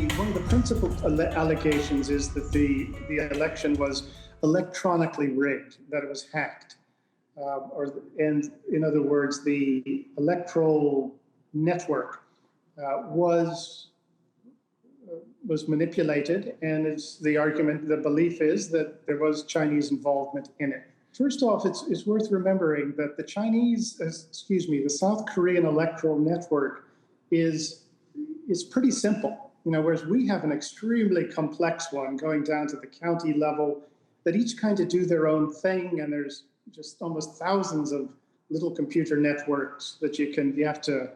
one of the principal allegations is that the election was electronically rigged, that it was hacked. And in other words, the electoral network was manipulated, and the belief is that there was Chinese involvement in it. First off, it's worth remembering that the South Korean electoral network is pretty simple. Whereas we have an extremely complex one going down to the county level that each kind of do their own thing, and there's just almost thousands of little computer networks that you have to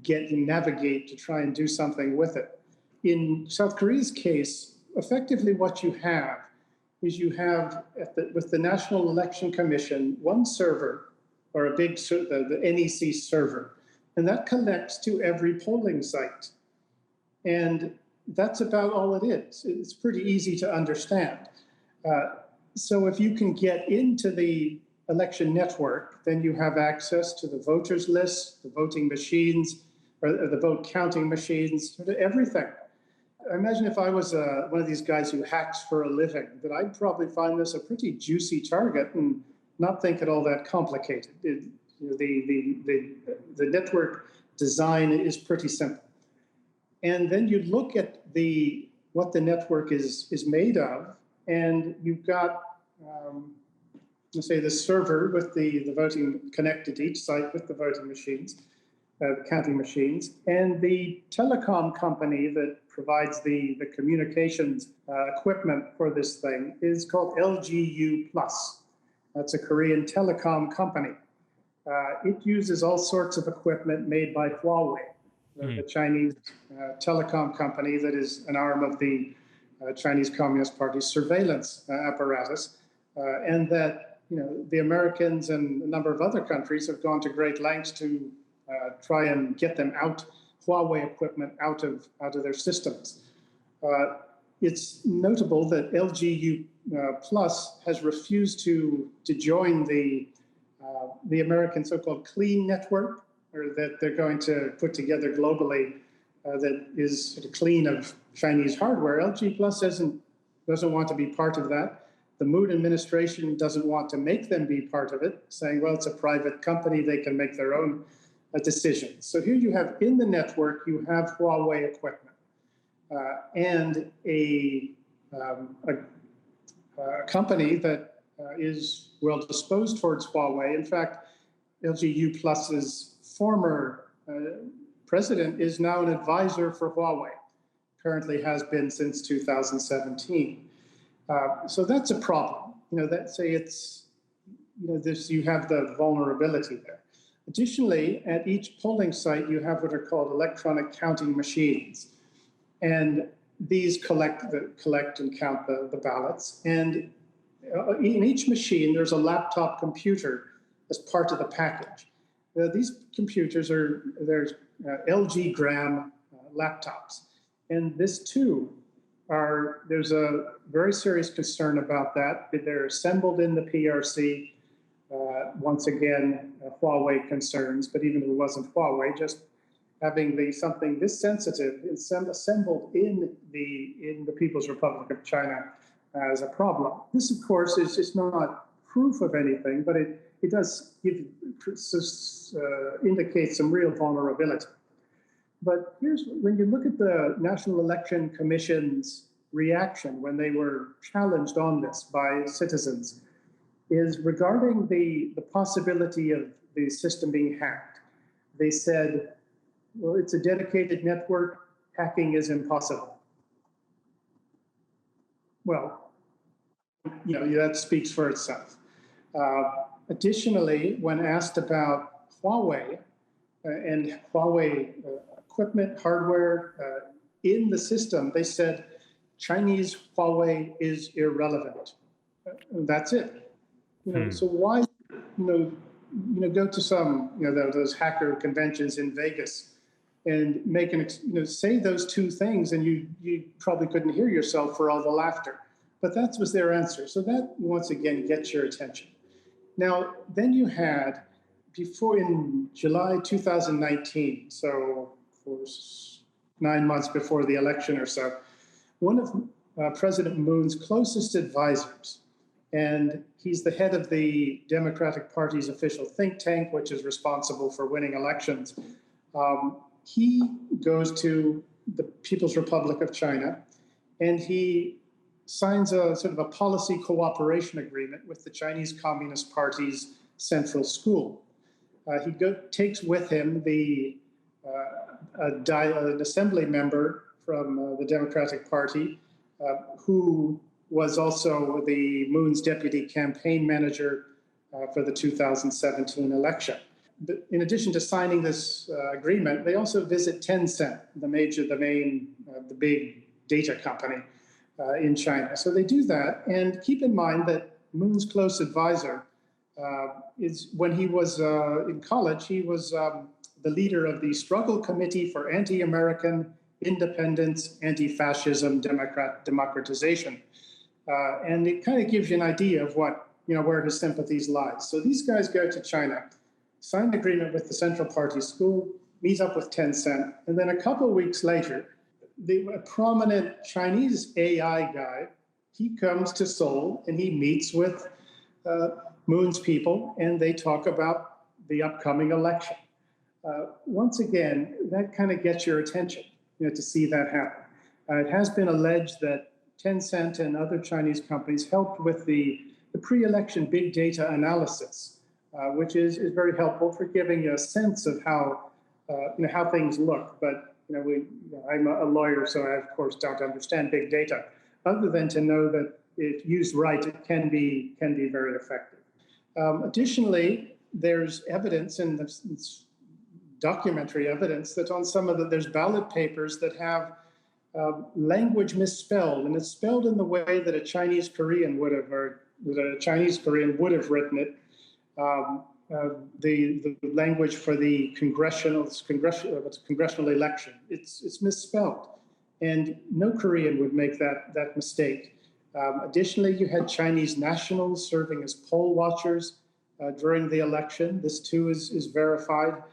navigate to try and do something with it. In South Korea's case, effectively what you have is with the National Election Commission, one server, or the NEC server, and that connects to every polling site. And that's about all it is. It's pretty easy to understand. So if you can get into the election network, then you have access to the voters list, the voting machines, or the vote counting machines, sort of everything. I imagine if I was one of these guys who hacks for a living, that I'd probably find this a pretty juicy target and not think it all that complicated. The network design is pretty simple. And then you look at what the network is made of, and you've got, let's say, the server with the voting connected to each site with the voting machines, counting machines, and the telecom company that provides the communications equipment for this thing is called LGU+. That's a Korean telecom company. It uses all sorts of equipment made by Huawei, the Chinese telecom company that is an arm of the Chinese Communist Party's surveillance apparatus, and that the Americans and a number of other countries have gone to great lengths to try and get them Huawei equipment out of their systems. It's notable that LGU Plus has refused to join the American so-called clean network, or that they're going to put together globally, that is sort of clean of Chinese hardware. LG Plus doesn't want to be part of that. The Moon administration doesn't want to make them be part of it, saying, well, it's a private company, they can make their own decisions. So here you have, in the network, you have Huawei equipment and a company that is well disposed towards Huawei. In fact, LGU Plus's former president is now an advisor for Huawei, currently has been since 2017. So that's a problem. You have the vulnerability there. Additionally, at each polling site, you have what are called electronic counting machines. And these collect and count the ballots. And in each machine, there's a laptop computer as part of the package. These computers there's LG Gram laptops. And this too, there's a very serious concern about that. They're assembled in the PRC. Once again, Huawei concerns, but even if it wasn't Huawei, just having something this sensitive assembled in the People's Republic of China as a problem. This, of course, is just not proof of anything, but it does indicate some real vulnerability. But when you look at the National Election Commission's reaction when they were challenged on this by citizens, is regarding the possibility of the system being hacked. They said, well, it's a dedicated network, hacking is impossible. Well, that speaks for itself. Additionally, when asked about Huawei and Huawei equipment, hardware in the system, they said Chinese Huawei is irrelevant. That's it. So why, go to some, those hacker conventions in Vegas and say those two things, and you probably couldn't hear yourself for all the laughter. But that was their answer. So that, once again, gets your attention. Now, then you had, before in July 2019, so for 9 months before the election or so, one of President Moon's closest advisors, and he's the head of the Democratic Party's official think tank, which is responsible for winning elections. He goes to the People's Republic of China, and he signs a sort of a policy cooperation agreement with the Chinese Communist Party's central school. He takes with him an assembly member from the Democratic Party, who was also the Moon's deputy campaign manager for the 2017 election. But in addition to signing this agreement, they also visit Tencent, the big data company in China. So they do that, and keep in mind that Moon's close advisor is, when he was in college, he was the leader of the Struggle Committee for Anti-American Independence, Anti-Fascism, Democratization. And it kind of gives you an idea of where his sympathies lie. So these guys go to China, sign an agreement with the Central Party School, meet up with Tencent, and then a couple of weeks later, a prominent Chinese AI guy, he comes to Seoul and he meets with Moon's people, and they talk about the upcoming election. Once again, that kind of gets your attention, to see that happen. It has been alleged that Tencent and other Chinese companies helped with the pre-election big data analysis, which is very helpful for giving a sense of how things look. But I'm a lawyer, so I of course don't understand big data, other than to know that if used right, it can be very effective. Additionally, there's evidence in this documentary evidence that on there's ballot papers that have language misspelled, and it's spelled in the way that a Chinese Korean would have, or that a Chinese Korean would have written it. The language for the congressional election, it's misspelled, and no Korean would make that mistake. Additionally, you had Chinese nationals serving as poll watchers during the election. This too is verified.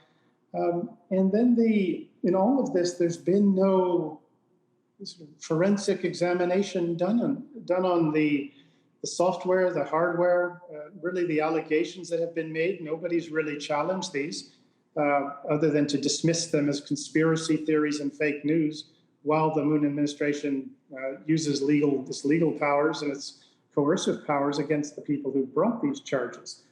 And then in all of this, there's been no forensic examination done on the software, the hardware, really the allegations that have been made. Nobody's really challenged these, other than to dismiss them as conspiracy theories and fake news, while the Moon administration uses legal powers and its coercive powers against the people who brought these charges.